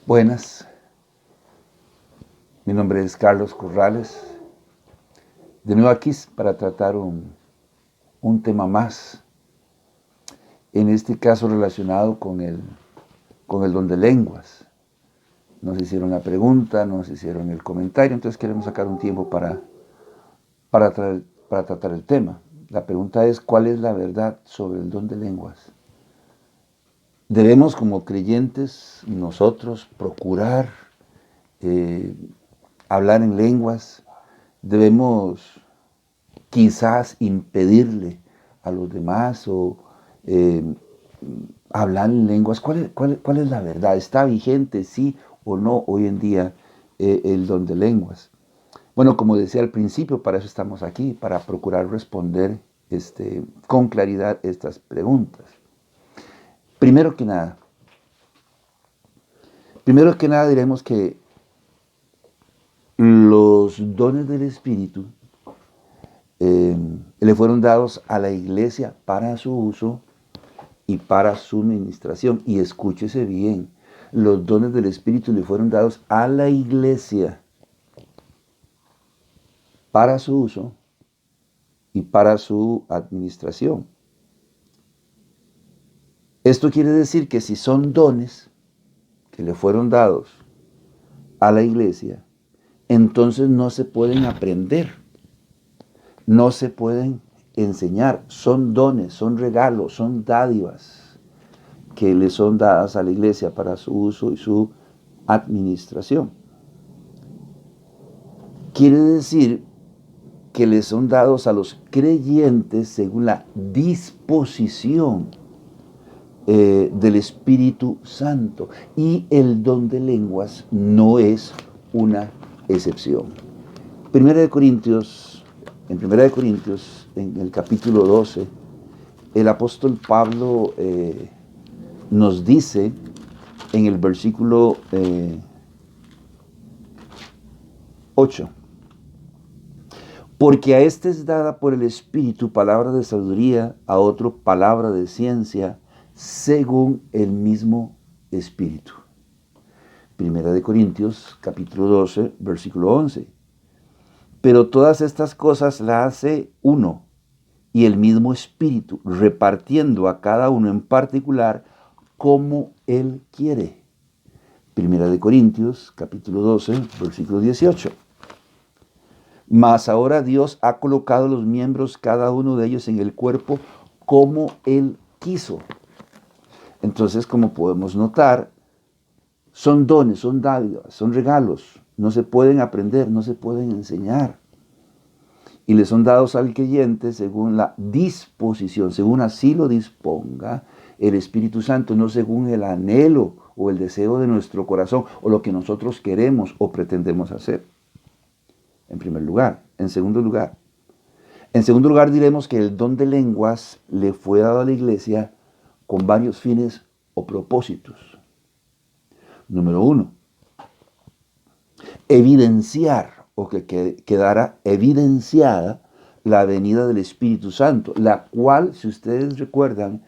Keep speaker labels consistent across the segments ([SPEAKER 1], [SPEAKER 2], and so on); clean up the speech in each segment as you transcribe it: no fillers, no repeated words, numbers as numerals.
[SPEAKER 1] Buenas, mi nombre es Carlos Corrales. De nuevo aquí para tratar un tema más, en este caso relacionado con el don de lenguas. Nos hicieron la pregunta, nos hicieron el comentario, entonces queremos sacar un tiempo para tratar el tema. La pregunta es, ¿cuál es la verdad sobre el don de lenguas? Debemos como creyentes nosotros procurar hablar en lenguas. Debemos quizás impedirle a los demás o hablar en lenguas. ¿Cuál es la verdad? ¿Está vigente, sí o no, hoy en día el don de lenguas? Bueno, como decía al principio, para eso estamos aquí, para procurar responder con claridad estas preguntas. Primero que nada diremos que los dones del Espíritu le fueron dados a la iglesia para su uso y para su ministración. Y escúchese bien, los dones del Espíritu le fueron dados a la iglesia para su uso y para su administración. Esto quiere decir que si son dones que le fueron dados a la iglesia, entonces no se pueden aprender, no se pueden enseñar. Son dones, son regalos, son dádivas que le son dadas a la iglesia para su uso y su administración. Quiere decir que le son dados a los creyentes según la disposición del Espíritu Santo. Y el don de lenguas no es una excepción. En 1 Corintios, en el capítulo 12, el apóstol Pablo nos dice en el versículo 8, porque a este es dada por el Espíritu palabra de sabiduría, a otro palabra de ciencia, según el mismo Espíritu. 1 Corintios capítulo 12, versículo 11. Pero todas estas cosas las hace uno y el mismo Espíritu, repartiendo a cada uno en particular como Él quiere. 1 Corintios capítulo 12, versículo 18. Mas ahora Dios ha colocado los miembros, cada uno de ellos, en el cuerpo como Él quiso. Entonces, como podemos notar, son dones, son dádivas, son regalos. No se pueden aprender, no se pueden enseñar. Y le son dados al creyente según la disposición, según así lo disponga el Espíritu Santo, no según el anhelo o el deseo de nuestro corazón o lo que nosotros queremos o pretendemos hacer. En primer lugar. En segundo lugar diremos que el don de lenguas le fue dado a la iglesia con varios fines o propósitos. Número 1, evidenciar o que quedara evidenciada la venida del Espíritu Santo, la cual, si ustedes recuerdan,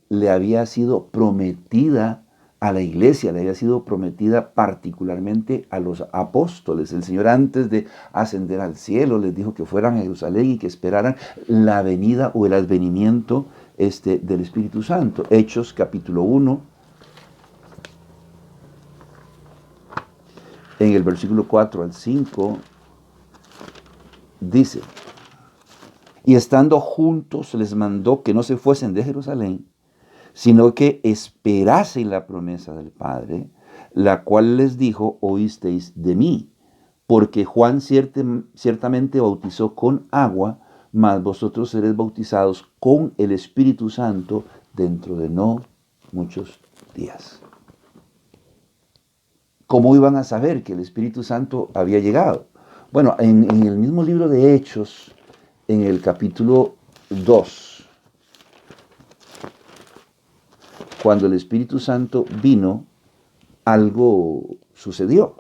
[SPEAKER 1] le había sido prometida a la iglesia, le había sido prometida particularmente a los apóstoles. El Señor, antes de ascender al cielo, les dijo que fueran a Jerusalén y que esperaran la venida o el advenimiento del Espíritu Santo. Hechos capítulo 1, en el versículo 4 al 5, dice: y estando juntos les mandó que no se fuesen de Jerusalén, sino que esperasen la promesa del Padre, la cual les dijo: oísteis de mí, porque Juan ciertamente bautizó con agua, mas vosotros seréis bautizados con el Espíritu Santo dentro de no muchos días. ¿Cómo iban a saber que el Espíritu Santo había llegado? Bueno, en el mismo libro de Hechos, en el capítulo 2, cuando el Espíritu Santo vino, algo sucedió.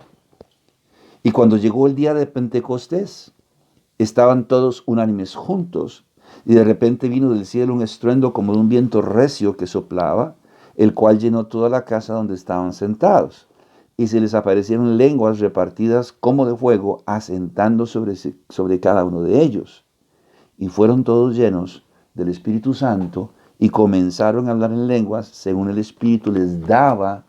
[SPEAKER 1] Y cuando llegó el día de Pentecostés, estaban todos unánimes juntos, y de repente vino del cielo un estruendo como de un viento recio que soplaba, el cual llenó toda la casa donde estaban sentados. y se les aparecieron lenguas repartidas como de fuego, asentando sobre cada uno de ellos. Y fueron todos llenos del Espíritu Santo y comenzaron a hablar en lenguas según el Espíritu les daba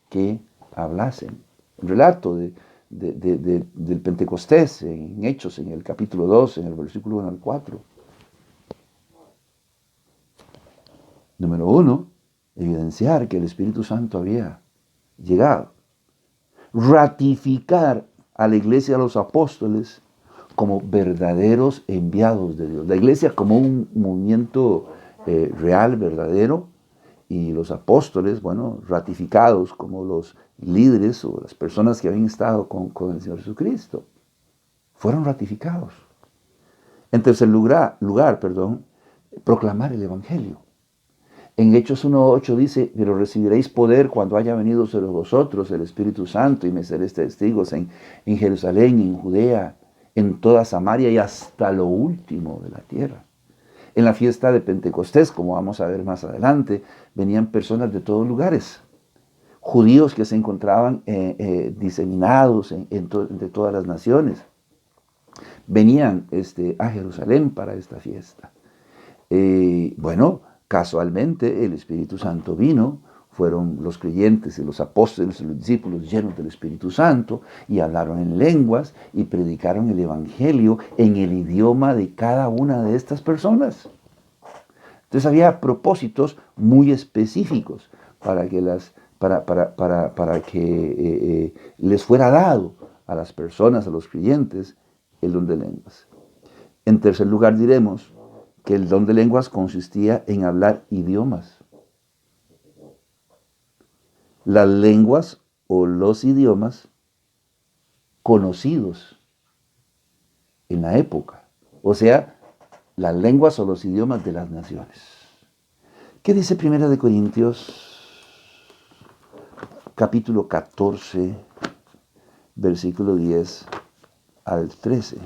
[SPEAKER 1] que hablasen. El relato del Pentecostés en Hechos, en el capítulo 2, en el versículo 1 al 4. Número 1, evidenciar que el Espíritu Santo había llegado. Ratificar a la iglesia, a los apóstoles, como verdaderos enviados de Dios. La iglesia como un movimiento real, verdadero, y los apóstoles, bueno, ratificados como los líderes o las personas que habían estado con el Señor Jesucristo. Fueron ratificados. En tercer lugar, proclamar el Evangelio. En Hechos 1:8 dice, pero recibiréis poder cuando haya venido sobre vosotros el Espíritu Santo y me seréis testigos en Jerusalén, en Judea, en toda Samaria y hasta lo último de la tierra. En la fiesta de Pentecostés, como vamos a ver más adelante, venían personas de todos lugares, judíos que se encontraban diseminados de todas las naciones. Venían a Jerusalén para esta fiesta. Casualmente el Espíritu Santo vino, fueron los creyentes y los apóstoles y los discípulos llenos del Espíritu Santo y hablaron en lenguas y predicaron el Evangelio en el idioma de cada una de estas personas. Entonces había propósitos muy específicos para que, les fuera dado a las personas, a los creyentes, el don de lenguas. En tercer lugar diremos que el don de lenguas consistía en hablar idiomas. Las lenguas o los idiomas conocidos en la época, o sea, las lenguas o los idiomas de las naciones. ¿Qué dice 1 Corintios, capítulo 14, versículo 10 al 13?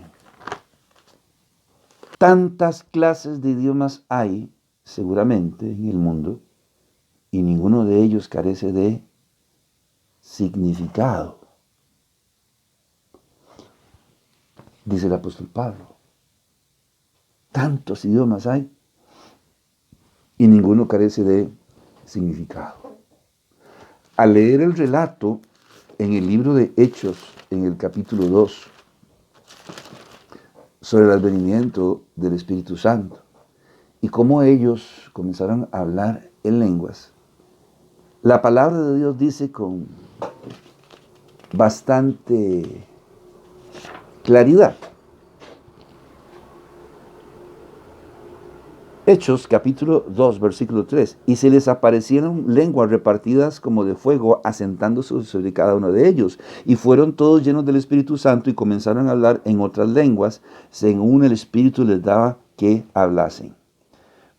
[SPEAKER 1] Tantas clases de idiomas hay, seguramente, en el mundo, y ninguno de ellos carece de significado. Dice el apóstol Pablo. Tantos idiomas hay, y ninguno carece de significado. Al leer el relato en el libro de Hechos, en el capítulo 2, sobre el advenimiento del Espíritu Santo y cómo ellos comenzaron a hablar en lenguas, la palabra de Dios dice con bastante claridad. Hechos capítulo 2, versículo 3. Y se les aparecieron lenguas repartidas como de fuego, asentándose sobre cada uno de ellos. Y fueron todos llenos del Espíritu Santo y comenzaron a hablar en otras lenguas, según el Espíritu les daba que hablasen.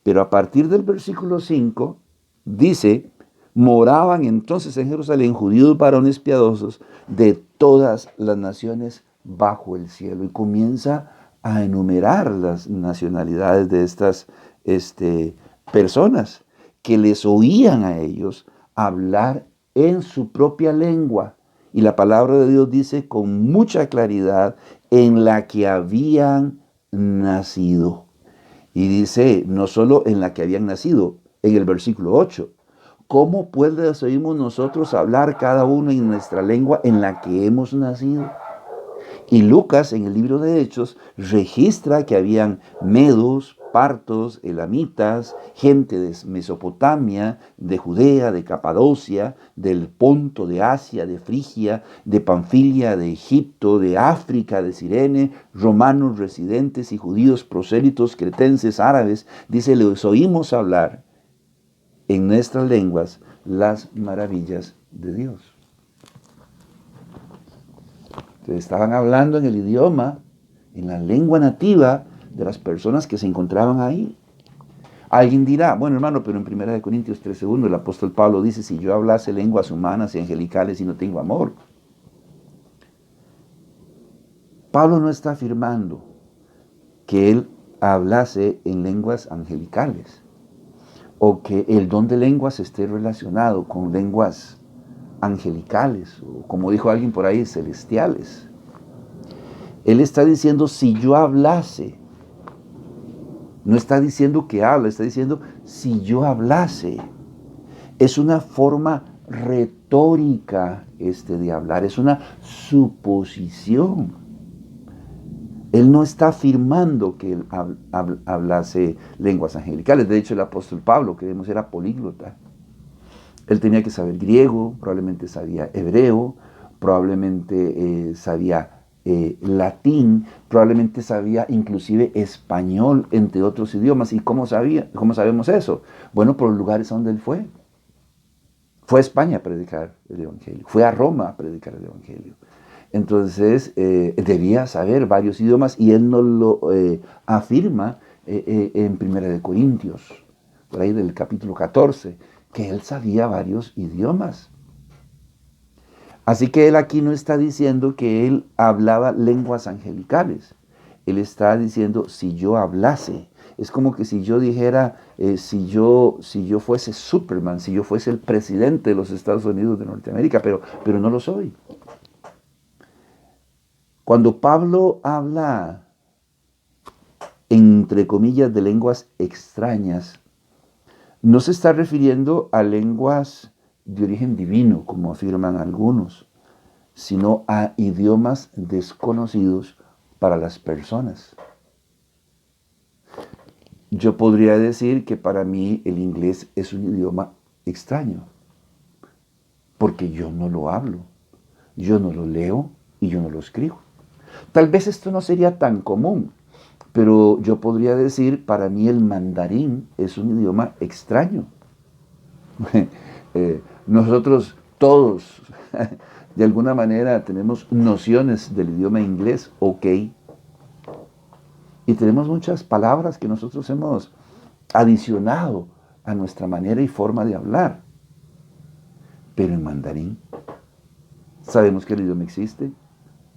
[SPEAKER 1] Pero a partir del versículo 5, dice, moraban entonces en Jerusalén judíos varones piadosos de todas las naciones bajo el cielo. Y comienza a enumerar las nacionalidades de estas personas que les oían a ellos hablar en su propia lengua. Y la palabra de Dios dice con mucha claridad, en la que habían nacido. Y dice, no solo en la que habían nacido, en el versículo 8. ¿Cómo pues oímos nosotros hablar cada uno en nuestra lengua en la que hemos nacido? Y Lucas, en el libro de Hechos, registra que habían medos, partos, elamitas, gente de Mesopotamia, de Judea, de Capadocia, del Ponto, de Asia, de Frigia, de Panfilia, de Egipto, de África, de Cirene, romanos residentes y judíos prosélitos, cretenses, árabes. Dice, les oímos hablar en nuestras lenguas las maravillas de Dios. Estaban hablando en el idioma, en la lengua nativa de las personas que se encontraban ahí. Alguien dirá, bueno hermano, pero en 1 Corintios 13:1 el apóstol Pablo dice, si yo hablase lenguas humanas y angelicales y no tengo amor. Pablo no está afirmando que él hablase en lenguas angelicales o que el don de lenguas esté relacionado con lenguas angelicales, o como dijo alguien por ahí, celestiales. Él está diciendo, si yo hablase, no está diciendo que habla, está diciendo, si yo hablase. Es una forma retórica de hablar, es una suposición. Él no está afirmando que él hablase lenguas angelicales. De hecho, el apóstol Pablo, que vemos, era políglota. Él tenía que saber griego, probablemente sabía hebreo, probablemente sabía latín, probablemente sabía inclusive español, entre otros idiomas. ¿Y cómo sabemos eso? Bueno, por los lugares a donde él fue. Fue a España a predicar el Evangelio, fue a Roma a predicar el Evangelio. Entonces debía saber varios idiomas y él nos lo afirma en Primera de Corintios, por ahí del capítulo 14, que él sabía varios idiomas. Así que él aquí no está diciendo que él hablaba lenguas angelicales. Él está diciendo, si yo hablase. Es como que si yo dijera, si yo fuese Superman, si yo fuese el presidente de los Estados Unidos de Norteamérica, pero no lo soy. Cuando Pablo habla, entre comillas, de lenguas extrañas, no se está refiriendo a lenguas de origen divino, como afirman algunos, sino a idiomas desconocidos para las personas. Yo podría decir que para mí el inglés es un idioma extraño, porque yo no lo hablo, yo no lo leo y yo no lo escribo. Tal vez esto no sería tan común, pero yo podría decir, para mí el mandarín es un idioma extraño. Nosotros todos, de alguna manera, tenemos nociones del idioma inglés, ok, y tenemos muchas palabras que nosotros hemos adicionado a nuestra manera y forma de hablar. Pero en mandarín sabemos que el idioma existe,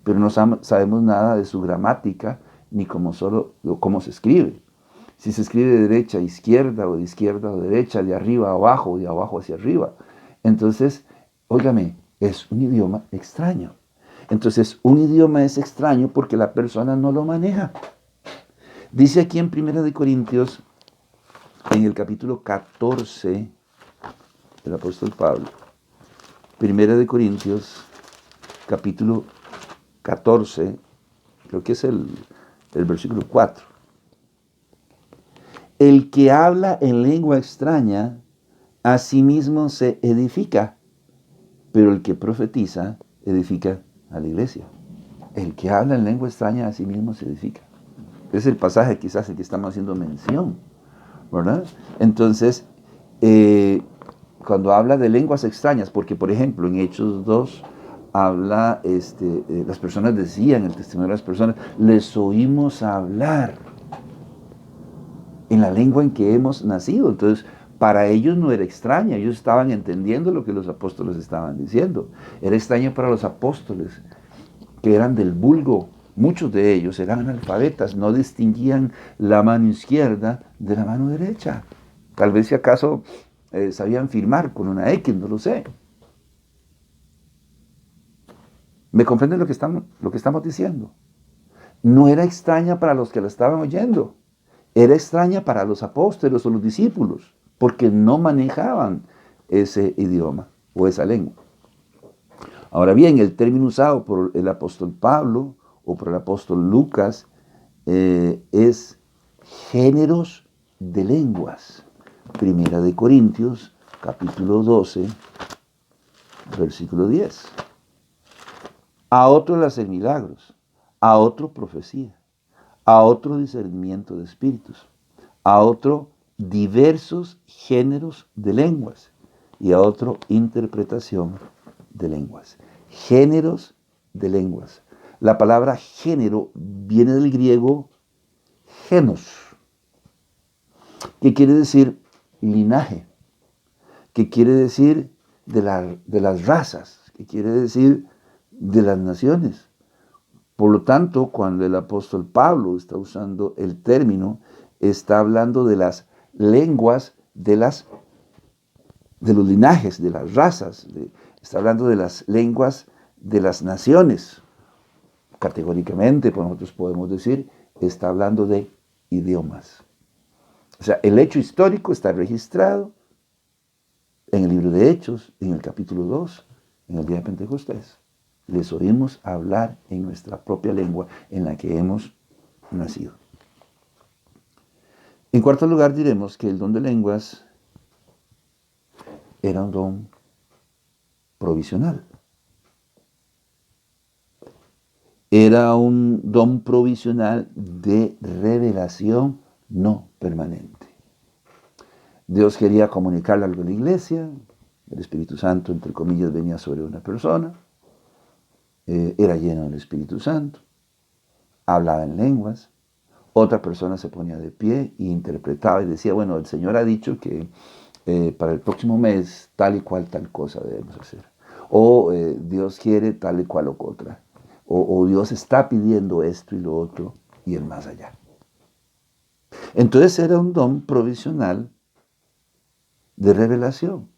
[SPEAKER 1] pero no sabemos nada de su gramática ni cómo se escribe. Si se escribe de derecha a izquierda o de izquierda a derecha, de arriba a abajo o de abajo hacia arriba. Entonces, óigame, es un idioma extraño. Entonces, un idioma es extraño porque la persona no lo maneja. Dice aquí en 1 Corintios, en el capítulo 14, el apóstol Pablo, 1 Corintios, capítulo 14, creo que es el versículo 4. El que habla en lengua extraña, a sí mismo se edifica, pero el que profetiza, edifica a la iglesia. El que habla en lengua extraña, a sí mismo se edifica. Es el pasaje quizás el que estamos haciendo mención, ¿verdad? Entonces, cuando habla de lenguas extrañas, porque por ejemplo en Hechos 2 habla, las personas decían, el testimonio de las personas, les oímos hablar en la lengua en que hemos nacido. Entonces, para ellos no era extraña, ellos estaban entendiendo lo que los apóstoles estaban diciendo. Era extraño para los apóstoles, que eran del vulgo. Muchos de ellos eran analfabetas, no distinguían la mano izquierda de la mano derecha. Tal vez si acaso sabían firmar con una X, no lo sé. ¿Me comprenden lo que estamos diciendo? No era extraña para los que la estaban oyendo, era extraña para los apóstoles o los discípulos, porque no manejaban ese idioma o esa lengua. Ahora bien, el término usado por el apóstol Pablo o por el apóstol Lucas es géneros de lenguas. 1 Corintios, capítulo 12, versículo 10. A otro el hacer milagros, a otro profecía, a otro discernimiento de espíritus, a otro diversos géneros de lenguas y a otro interpretación de lenguas. Géneros de lenguas. La palabra género viene del griego genos, que quiere decir linaje, que quiere decir de las razas, que quiere decir de las naciones. Por lo tanto, cuando el apóstol Pablo está usando el término, está hablando de las lenguas de los linajes, de las razas, está hablando de las lenguas de las naciones. Categóricamente, pues nosotros podemos decir, está hablando de idiomas. O sea, el hecho histórico está registrado en el libro de Hechos, en el capítulo 2, en el día de Pentecostés. Les oímos hablar en nuestra propia lengua en la que hemos nacido. En cuarto lugar, diremos que el don de lenguas era un don provisional. Era un don provisional de revelación no permanente. Dios quería comunicarle algo a la iglesia, el Espíritu Santo, entre comillas, venía sobre una persona, era lleno del Espíritu Santo, hablaba en lenguas, otra persona se ponía de pie e interpretaba y decía, bueno, el Señor ha dicho que para el próximo mes tal y cual tal cosa debemos hacer. O Dios quiere tal y cual o otra. O Dios está pidiendo esto y lo otro y el más allá. Entonces era un don provisional de revelación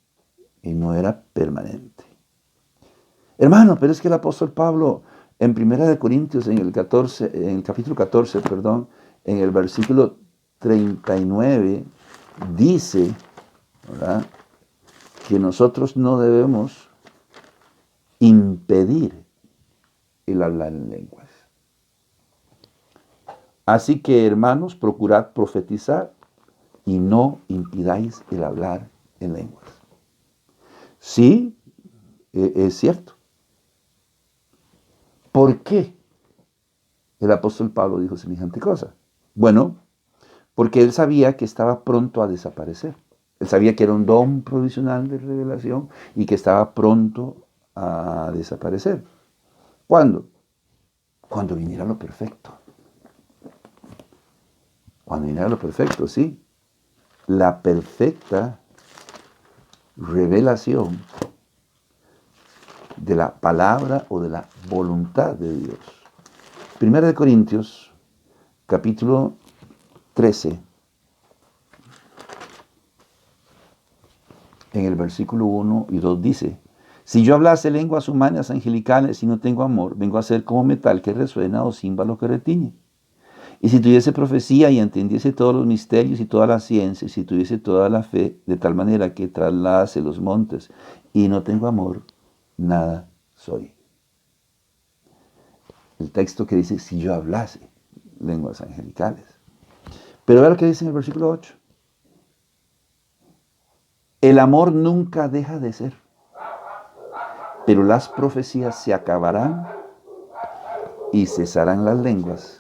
[SPEAKER 1] y no era permanente. Hermano, pero es que el apóstol Pablo en 1 Corintios, en el capítulo 14, en el versículo 39, dice, ¿verdad?, que nosotros no debemos impedir el hablar en lenguas. Así que, hermanos, procurad profetizar y no impidáis el hablar en lenguas. Sí, es cierto. ¿Por qué el apóstol Pablo dijo semejante cosa? Bueno, porque él sabía que estaba pronto a desaparecer. Él sabía que era un don provisional de revelación y que estaba pronto a desaparecer. ¿Cuándo? Cuando viniera lo perfecto. Cuando viniera lo perfecto, sí. La perfecta revelación de la palabra o de la voluntad de Dios. 1 Corintios, capítulo 13, en el versículo 1 y 2 dice, si yo hablase lenguas humanas angelicales y no tengo amor, vengo a ser como metal que resuena o címbalo que retiñe. Y si tuviese profecía y entendiese todos los misterios y toda la ciencia, y si tuviese toda la fe, de tal manera que trasladase los montes, y no tengo amor, nada soy. El texto que dice, si yo hablase lenguas angelicales. Pero vea lo que dice en el versículo 8. El amor nunca deja de ser, pero las profecías se acabarán y cesarán las lenguas,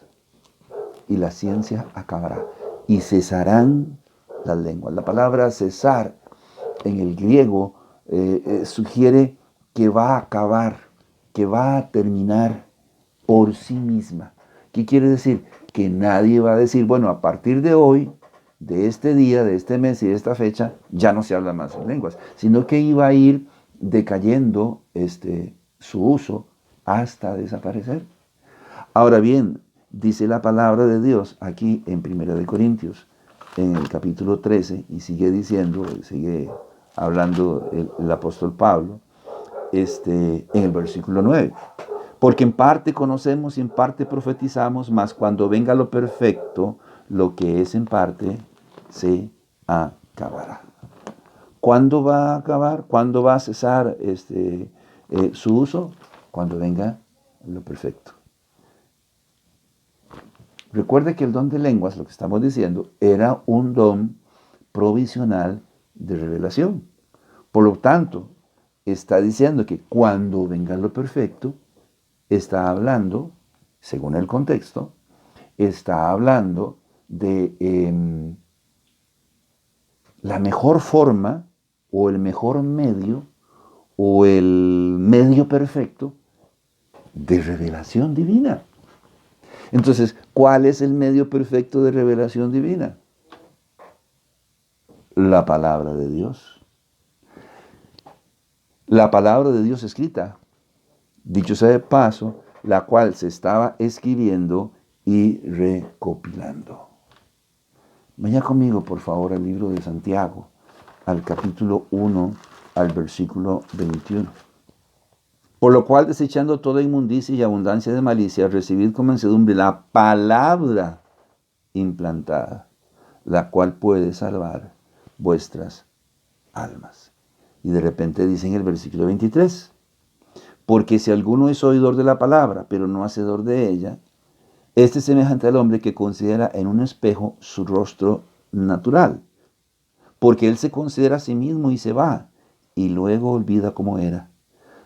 [SPEAKER 1] y la ciencia acabará y cesarán las lenguas. La palabra cesar en el griego sugiere que va a acabar, que va a terminar por sí misma. ¿Qué quiere decir? Que nadie va a decir, bueno, a partir de hoy, de este día, de este mes y de esta fecha, ya no se habla más en lenguas, sino que iba a ir decayendo su uso hasta desaparecer. Ahora bien, dice la palabra de Dios aquí en 1 Corintios, en el capítulo 13, y sigue diciendo, sigue hablando el apóstol Pablo, en el versículo 9. Porque en parte conocemos y en parte profetizamos, mas cuando venga lo perfecto, lo que es en parte se acabará. ¿Cuándo va a acabar? ¿Cuándo va a cesar su uso? Cuando venga lo perfecto. Recuerde que el don de lenguas, lo que estamos diciendo, era un don provisional de revelación. Por lo tanto, está diciendo que cuando venga lo perfecto, está hablando, según el contexto, está hablando de la mejor forma o el mejor medio o el medio perfecto de revelación divina. Entonces, ¿cuál es el medio perfecto de revelación divina? La palabra de Dios. La palabra de Dios escrita, dicho sea de paso, la cual se estaba escribiendo y recopilando. Vaya conmigo, por favor, al libro de Santiago, al capítulo 1, al versículo 21. Por lo cual, desechando toda inmundicia y abundancia de malicia, recibid con mansedumbre la palabra implantada, la cual puede salvar vuestras almas. Y de repente dice en el versículo 23, porque si alguno es oidor de la palabra, pero no hacedor de ella, este es semejante al hombre que considera en un espejo su rostro natural, porque él se considera a sí mismo y se va, y luego olvida cómo era.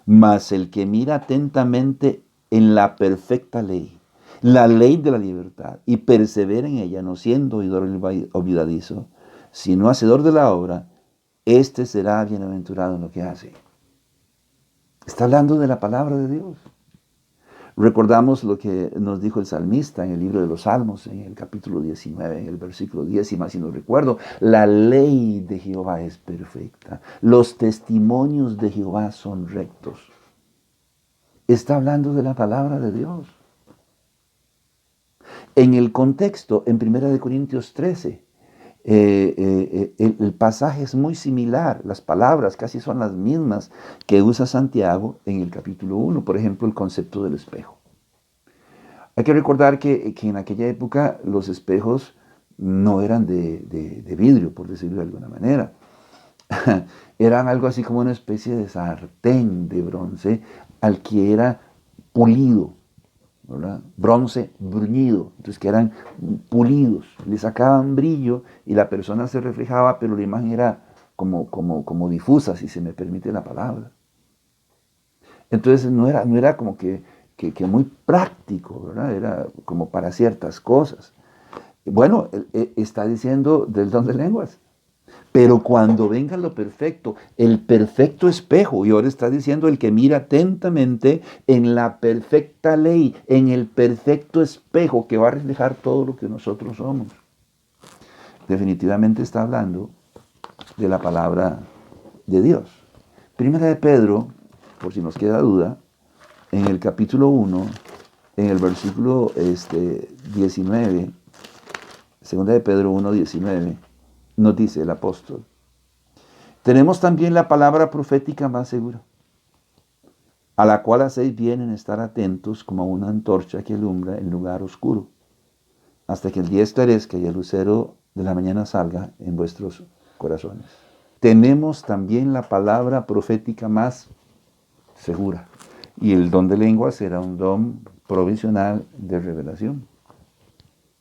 [SPEAKER 1] Mas el que mira atentamente en la perfecta ley, la ley de la libertad, y persevera en ella, no siendo oidor olvidadizo, sino hacedor de la obra, este será bienaventurado en lo que hace. Está hablando de la palabra de Dios. Recordamos lo que nos dijo el salmista en el libro de los Salmos, en el capítulo 19, en el versículo 10, y más si no recuerdo, la ley de Jehová es perfecta, los testimonios de Jehová son rectos. Está hablando de la palabra de Dios. En el contexto, en 1 Corintios 13, el pasaje es muy similar, las palabras casi son las mismas que usa Santiago en el capítulo 1, por ejemplo, el concepto del espejo. Hay que recordar que en aquella época los espejos no eran de vidrio, por decirlo de alguna manera. Eran algo así como una especie de sartén de bronce al que era pulido, ¿verdad? Bronce bruñido, entonces que eran pulidos, le sacaban brillo y la persona se reflejaba, pero la imagen era como difusa, si se me permite la palabra. Entonces no era como que muy práctico, ¿verdad? Era como para ciertas cosas. Bueno, está diciendo del don de lenguas. Pero cuando venga lo perfecto, el perfecto espejo, y ahora está diciendo el que mira atentamente en la perfecta ley, en el perfecto espejo que va a reflejar todo lo que nosotros somos. Definitivamente está hablando de la palabra de Dios. Primera de Pedro, por si nos queda duda, en el capítulo 1, en el versículo 19, segunda de Pedro 1, 19, nos dice el apóstol: tenemos también la palabra profética más segura, a la cual hacéis bien en estar atentos como a una antorcha que alumbra en lugar oscuro, hasta que el día esclarezca y el lucero de la mañana salga en vuestros corazones. Tenemos también la palabra profética más segura. Y el don de lenguas era un don provisional de revelación.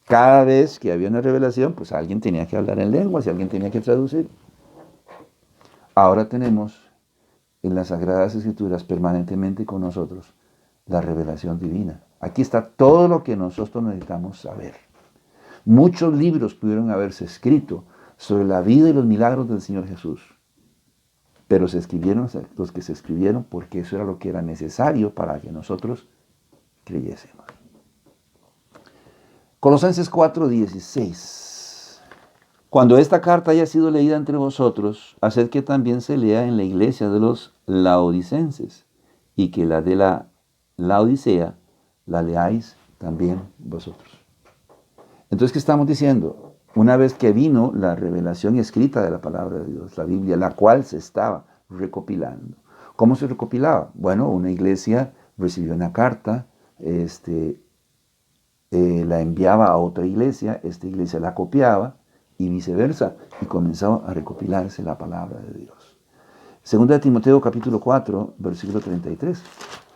[SPEAKER 1] Cada vez que había una revelación, pues alguien tenía que hablar en lenguas y alguien tenía que traducir. Ahora tenemos en las Sagradas Escrituras permanentemente con nosotros la revelación divina. Aquí está todo lo que nosotros necesitamos saber. Muchos libros pudieron haberse escrito sobre la vida y los milagros del Señor Jesús, pero se escribieron los que se escribieron porque eso era lo que era necesario para que nosotros creyésemos. Colosenses 4:16. Cuando esta carta haya sido leída entre vosotros, haced que también se lea en la iglesia de los laodicenses, y que la de la Laodicea la leáis también vosotros. Entonces, ¿qué estamos diciendo? Una vez que vino la revelación escrita de la palabra de Dios, la Biblia, la cual se estaba recopilando. ¿Cómo se recopilaba? Bueno, una iglesia recibió una carta, la enviaba a otra iglesia, esta iglesia la copiaba y viceversa, y comenzó a recopilarse la palabra de Dios. Segunda de Timoteo capítulo 4, versículo 33.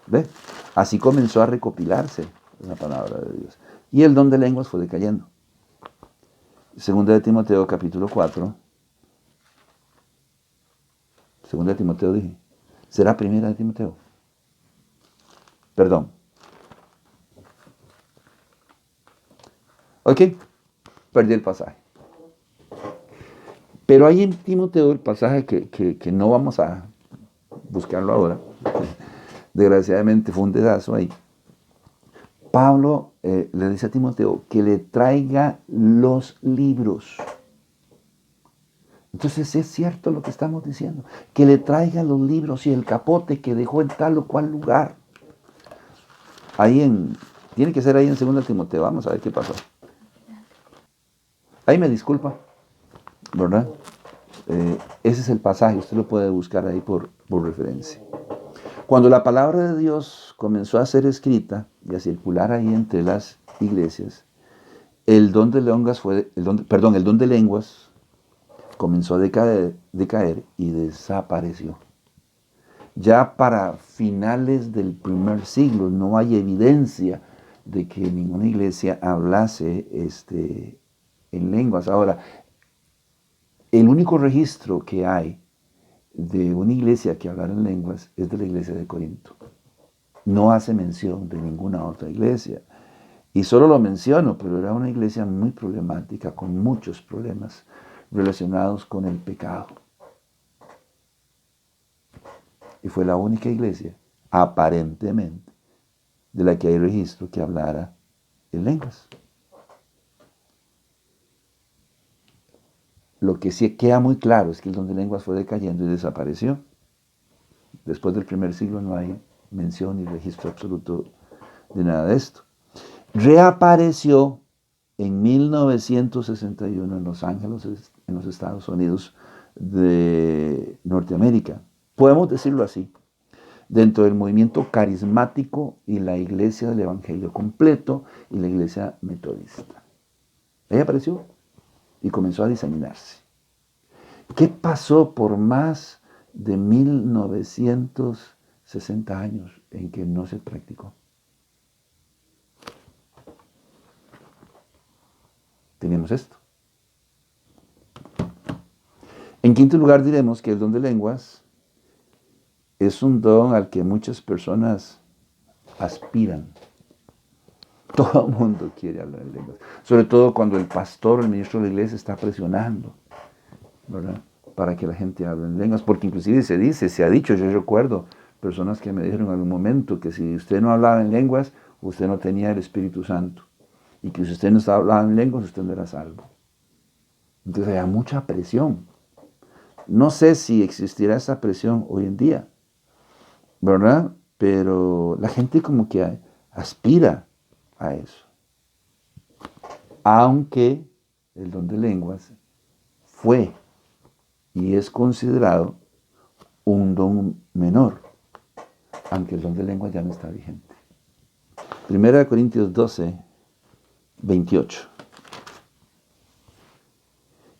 [SPEAKER 1] ¿Ve? Así comenzó a recopilarse la palabra de Dios. Y el don de lenguas fue decayendo. Segunda de Timoteo capítulo 4. Segunda de Timoteo dije. ¿Será primera de Timoteo? Perdón. Ok, perdí el pasaje. Pero hay en Timoteo el pasaje que no vamos a buscarlo ahora. Desgraciadamente fue un dedazo ahí. Pablo le dice a Timoteo que le traiga los libros. Entonces es cierto lo que estamos diciendo, que le traiga los libros y el capote que dejó en tal o cual lugar. Tiene que ser ahí en 2 Timoteo, vamos a ver qué pasó. Ahí me disculpa, ¿verdad? Ese es el pasaje, usted lo puede buscar ahí por referencia. Cuando la palabra de Dios comenzó a ser escrita y a circular ahí entre las iglesias, el don de lenguas comenzó a decaer y desapareció. Ya para finales del primer siglo no hay evidencia de que ninguna iglesia hablase en lenguas. Ahora, el único registro que hay de una iglesia que hablara en lenguas es de la iglesia de Corinto. No hace mención de ninguna otra iglesia. Y solo lo menciono, pero era una iglesia muy problemática, con muchos problemas relacionados con el pecado. Y fue la única iglesia, aparentemente, de la que hay registro que hablara en lenguas. Lo que sí queda muy claro es que el don de lenguas fue decayendo y desapareció. Después del primer siglo no hay mención ni registro absoluto de nada de esto. Reapareció en 1961 en Los Ángeles, en los Estados Unidos de Norteamérica. Podemos decirlo así, dentro del movimiento carismático y la iglesia del Evangelio completo y la iglesia metodista. Ahí apareció y comenzó a diseminarse. ¿Qué pasó por más de 1960 años en que no se practicó? Tenemos esto. En quinto lugar diremos que el don de lenguas es un don al que muchas personas aspiran. Todo el mundo quiere hablar en lenguas. Sobre todo cuando el pastor, el ministro de la iglesia está presionando, ¿verdad?, para que la gente hable en lenguas. Porque inclusive se ha dicho, yo recuerdo personas que me dijeron en algún momento que si usted no hablaba en lenguas, usted no tenía el Espíritu Santo. Y que si usted no hablaba en lenguas, usted no era salvo. Entonces hay mucha presión. No sé si existirá esa presión hoy en día, ¿verdad? Pero la gente como que aspira a eso. Aunque el don de lenguas fue y es considerado un don menor, aunque el don de lenguas ya no está vigente. 1 Corintios 12, 28.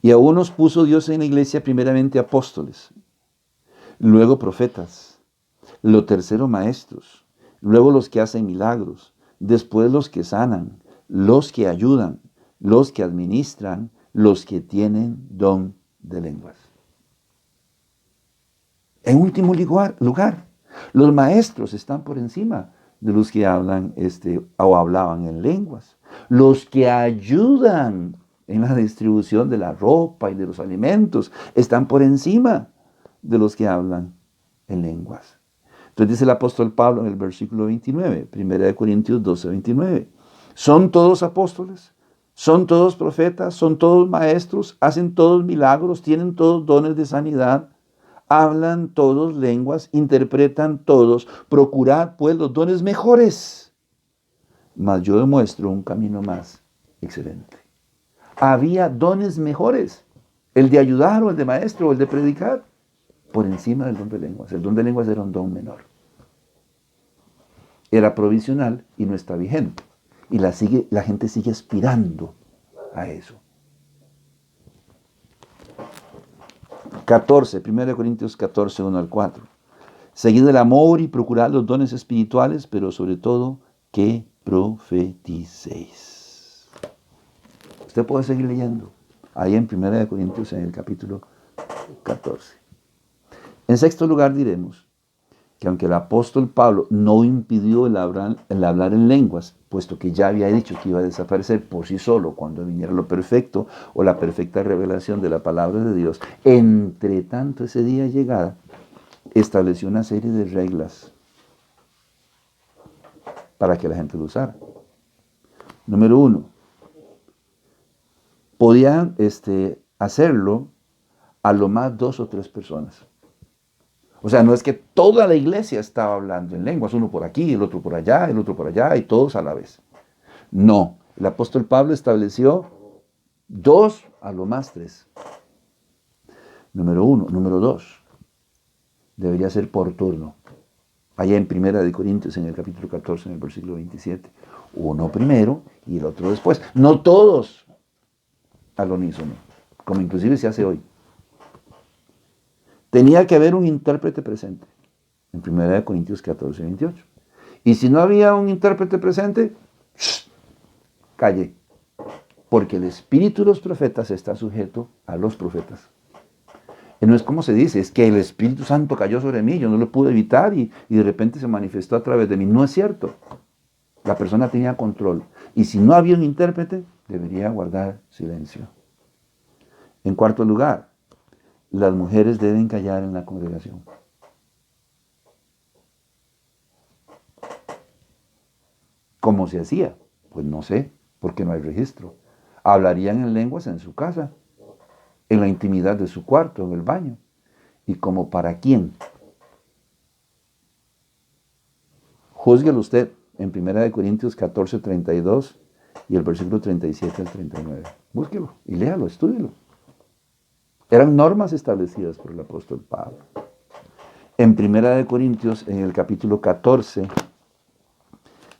[SPEAKER 1] Y a unos puso Dios en la iglesia primeramente apóstoles, luego profetas, lo tercero maestros, luego los que hacen milagros, después los que sanan, los que ayudan, los que administran, los que tienen don de lenguas. En último lugar, los maestros están por encima de los que hablan o hablaban en lenguas. Los que ayudan en la distribución de la ropa y de los alimentos están por encima de los que hablan en lenguas. Entonces dice el apóstol Pablo en el versículo 29, 1 Corintios 12, 29. ¿Son todos apóstoles? ¿Son todos profetas? ¿Son todos maestros? ¿Hacen todos milagros? ¿Tienen todos dones de sanidad? ¿Hablan todos lenguas? ¿Interpretan todos? Procurad pues los dones mejores. Mas yo demuestro un camino más excelente. Había dones mejores. El de ayudar o el de maestro o el de predicar, por encima del don de lenguas. El don de lenguas era un don menor. Era provisional y no está vigente. Y la gente sigue aspirando a eso. 1 Corintios 14, 1 al 4. Seguid el amor y procurad los dones espirituales, pero sobre todo que profeticéis. Usted puede seguir leyendo ahí en 1 Corintios en el capítulo 14. En sexto lugar diremos que aunque el apóstol Pablo no impidió el hablar en lenguas, puesto que ya había dicho que iba a desaparecer por sí solo cuando viniera lo perfecto o la perfecta revelación de la palabra de Dios, entre tanto ese día llegada, estableció una serie de reglas para que la gente lo usara. Número 1, podían hacerlo a lo más 2 o 3 personas. O sea, no es que toda la iglesia estaba hablando en lenguas, uno por aquí, el otro por allá, el otro por allá, y todos a la vez. No, el apóstol Pablo estableció 2, a lo más 3. Número 1. Número 2, debería ser por turno. allá en Primera de Corintios, en el capítulo 14, en el versículo 27. Uno primero y el otro después. No todos al unísono, como inclusive se hace hoy. Tenía que haber un intérprete presente, en Primera de Corintios 14, 28. Y si no había un intérprete presente, calle, porque el espíritu de los profetas está sujeto a los profetas. Y no es como se dice, es que el Espíritu Santo cayó sobre mí, yo no lo pude evitar y de repente se manifestó a través de mí. No es cierto. La persona tenía control. Y si no había un intérprete, debería guardar silencio. En cuarto lugar, las mujeres deben callar en la congregación. ¿Cómo se hacía? Pues no sé, porque no hay registro. Hablarían en lenguas en su casa, en la intimidad de su cuarto, en el baño. ¿Y como para quién? Júzguelo usted en 1 Corintios 14, 32 y el versículo 37 al 39. Búsquelo y léalo, estúdielo. Eran normas establecidas por el apóstol Pablo. En 1 Corintios, en el capítulo 14,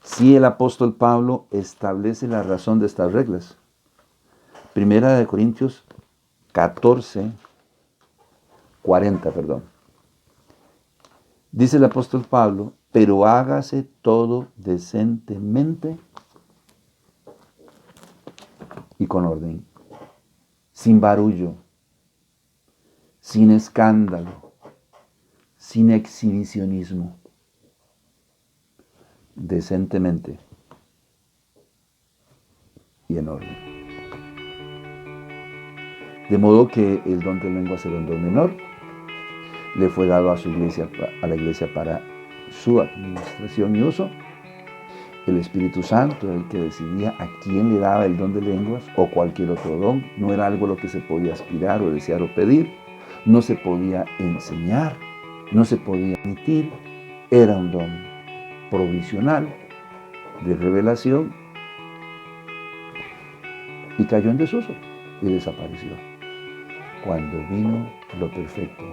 [SPEAKER 1] sí el apóstol Pablo establece la razón de estas reglas. 1 Corintios 14, 40, perdón. Dice el apóstol Pablo, pero hágase todo decentemente y con orden, sin barullo, sin escándalo, sin exhibicionismo, decentemente y en orden. De modo que el don de lenguas era un don menor, le fue dado a la iglesia para su administración y uso. El Espíritu Santo era el que decidía a quién le daba el don de lenguas o cualquier otro don. No era algo a lo que se podía aspirar o desear o pedir. No se podía enseñar, no se podía emitir. Era un don provisional de revelación y cayó en desuso y desapareció. Cuando vino lo perfecto,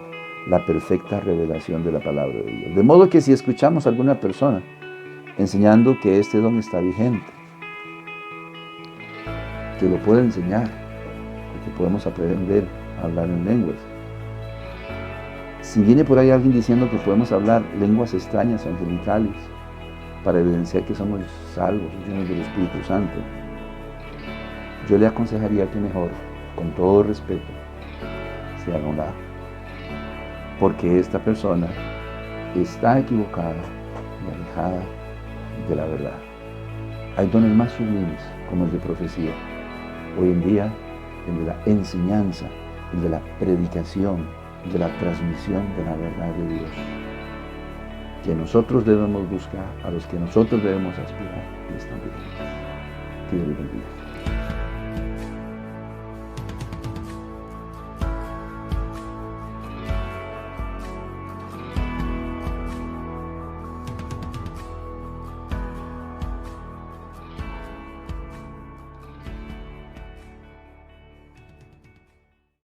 [SPEAKER 1] la perfecta revelación de la palabra de Dios. De modo que si escuchamos a alguna persona enseñando que este don está vigente, que lo puede enseñar, que podemos aprender a hablar en lenguas. Si viene por ahí alguien diciendo que podemos hablar lenguas extrañas o angelicales para evidenciar que somos salvos, llenos del Espíritu Santo, yo le aconsejaría que mejor, con todo respeto, se haga a un lado. Porque esta persona está equivocada y alejada de la verdad. Hay dones más sublimes, como el de profecía. Hoy en día, el de la enseñanza, el de la predicación, el de la transmisión de la verdad de Dios, que nosotros debemos buscar, a los que nosotros debemos aspirar, y están vigentes. Que Dios les bendiga.